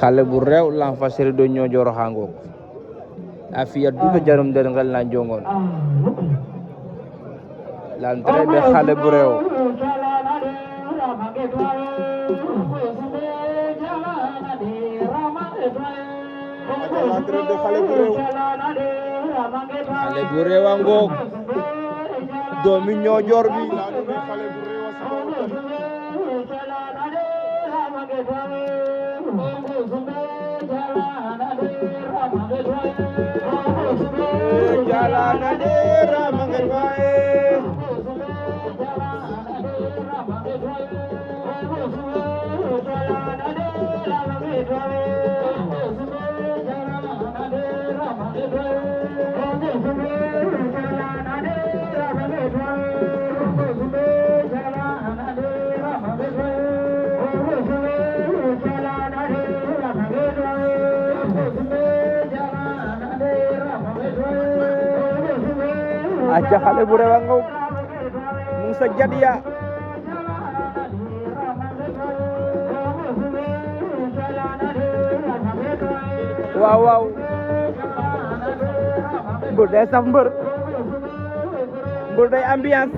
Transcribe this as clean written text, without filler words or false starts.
xale bu rew l'enfant chéri do Niodior xangok a fiya duta jarum der ngal na jongon l'entrée de xale bu rew xale bu rew a ngok doomi Niodior bi jalana de ramanget wae aja xale bu rew a ngok mu sa jadiya waaw waaw bu day saf mbër day ambiance